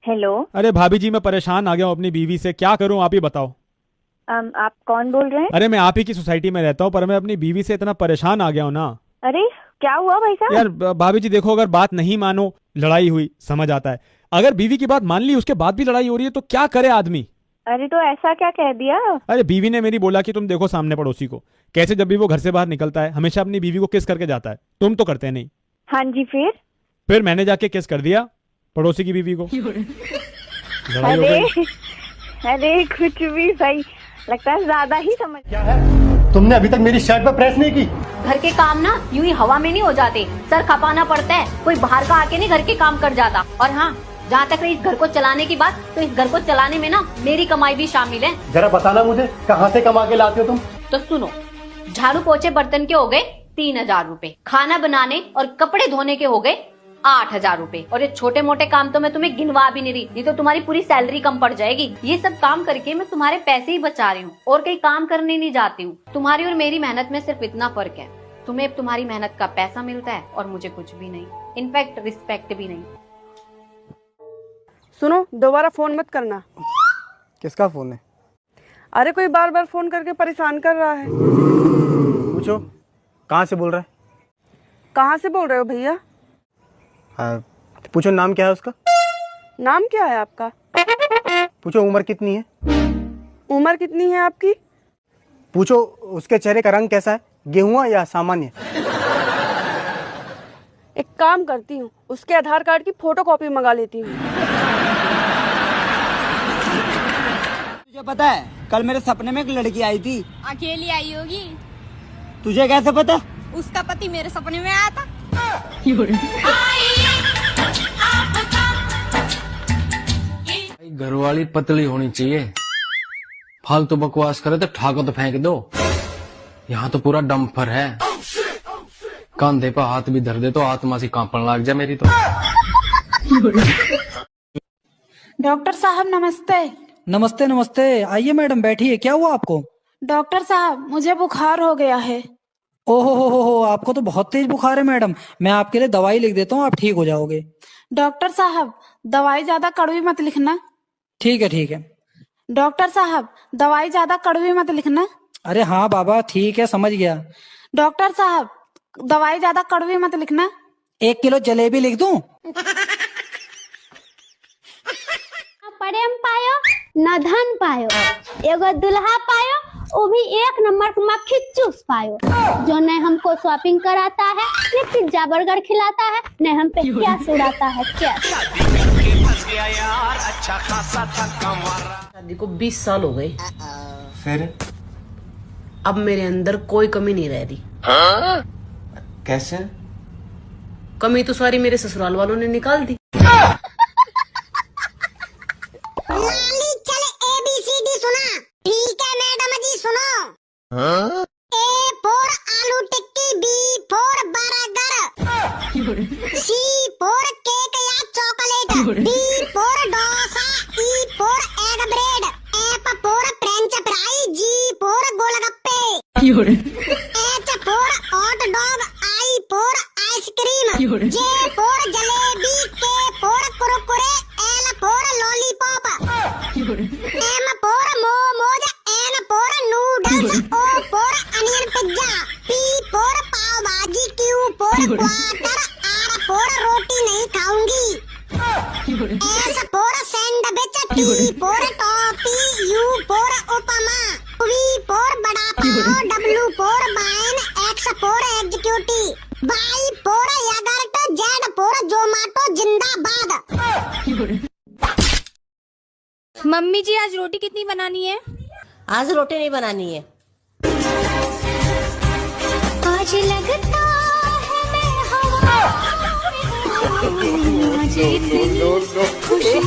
Hello. अरे भाभी जी, मैं परेशान आ गया हूँ अपनी बीवी से। क्या करूँ आप ही बताओ। आप कौन बोल रहे हैं? अरे मैं आप ही की सोसाइटी में रहता हूँ, पर मैं अपनी बीवी से इतना परेशान आ गया हूँ ना। अरे क्या हुआ भाई साहब? यार भाभी जी देखो, अगर बात नहीं मानो, लड़ाई हुई समझ आता है। अगर बीवी की बात मान ली, उसके बाद भी लड़ाई हो रही है, तो क्या करे आदमी। अरे तो ऐसा क्या कह दिया? अरे बीवी ने मेरी बोला कि तुम देखो सामने पड़ोसी को, कैसे जब भी वो घर से बाहर निकलता है हमेशा अपनी बीवी को किस करके जाता है। तुम तो करते नहीं। हाँ जी, फिर मैंने जाके किस कर दिया पड़ोसी की बीवी को। लड़ाई हो अरे गई। अरे कुछ भी भाई, लगता है ज्यादा ही समझ। क्या है? तुमने अभी तक मेरी शर्ट पर प्रेस नहीं की। घर के काम ना यूं ही हवा में नहीं हो जाते, सर खपाना पड़ता है। कोई बाहर का आके नहीं घर के काम कर जाता। और हाँ, जहाँ तक रही इस घर को चलाने की बात, तो इस घर को चलाने में ना मेरी कमाई भी शामिल है। जरा बताना मुझे, कहाँ से कमा के लाते हो तुम? तो सुनो, झाड़ू पोछे बर्तन के हो गए 3,000 रूपए, खाना बनाने और कपड़े धोने के हो गए 8,000 रूपए। और ये छोटे मोटे काम तो मैं तुम्हें गिनवा भी नहीं रही, नहीं तो तुम्हारी पूरी सैलरी कम पड़ जाएगी। ये सब काम करके मैं तुम्हारे पैसे ही बचा रही हूँ और कहीं काम करने नहीं जाती हूँ। तुम्हारी और मेरी मेहनत में सिर्फ इतना फर्क है, तुम्हें अब तुम्हारी मेहनत का पैसा मिलता है और मुझे कुछ भी नहीं, इनफैक्ट रिस्पेक्ट भी नहीं। सुनो, दोबारा फोन मत करना। किसका फोन है? अरे कोई बार बार फोन करके परेशान कर रहा है। पूछो, कहाँ से बोल रहा है? कहाँ से बोल रहे हो भैया? पूछो नाम क्या है उसका? नाम क्या है आपका? पूछो उम्र कितनी है? उम्र कितनी है आपकी? पूछो उसके चेहरे का रंग कैसा है, गेहुआ या सामान्य? एक काम करती हूँ, उसके आधार कार्ड की फोटोकॉपी मंगा लेती हूँ। तुझे पता है, कल मेरे सपने में एक लड़की आई थी। अकेली आई होगी। तुझे कैसे पता? उसका पति मेरे सपने में आया था। घरवाली पतली होनी चाहिए, फालतू बकवास करे तो ठाको तो फेंक दो। यहाँ तो पूरा डम्फर है, कंधे पर हाथ भी धर दे तो आत्मा सी कांपने लग जाए मेरी तो। डॉक्टर साहब नमस्ते। नमस्ते नमस्ते, आइए मैडम बैठिए। क्या हुआ आपको? डॉक्टर साहब मुझे बुखार हो गया है। ओहो हो, आपको तो बहुत तेज बुखार है मैडम। मैं आपके लिए दवाई लिख देता हूँ, आप ठीक हो जाओगे। डॉक्टर साहब दवाई ज्यादा कड़वी मत लिखना। ठीक है ठीक है। डॉक्टर साहब दवाई ज्यादा कड़वी मत लिखना। अरे हाँ बाबा, ठीक है, समझ गया। डॉक्टर साहब दवाई ज्यादा कड़वी मत लिखना। 1 किलो जलेबी लिख दूं? प्रेम पायो न धन पायो, एगो दुल्हा पायो, वो भी 1 नंबर का मक्खी चूस पायो, जो न हमको शॉपिंग कराता है, न पिज्जा बर्गर खिलाता है, न हम पे क्या उड़ाता है। क्या शादी को 20 साल हो गए, फिर अब मेरे अंदर कोई कमी नहीं रह रही। कैसे? कमी तो सारी मेरे ससुराल वालों ने निकाल दी। लाली चले ABCD सुना? ठीक है मैडम जी सुनो। A for aloo tikki, B for burger, C for cake या chocolate, D for dosa, E for egg bread, F for French fry, G for golgappe, H for hot dog, I for ice cream, J for jalebi, K for Kurkure, L for lollipop, M for momos, N for noodles, O for onion pizza, P for pav bhaji, Q for quarter, R for रोटी नहीं खाऊंगी, S for sandwich, T for toffee, U for upma, V for बड़ा पाव, W for wine, X for executive, Y for यगर्ट, Z for Zomato जिंदाबाद। Mummy जी आज रोटी कितनी बनानी है? आज रोटी नहीं बनानी है। आज लगता है मैं हवा में हूँ, आज इतनी खुशी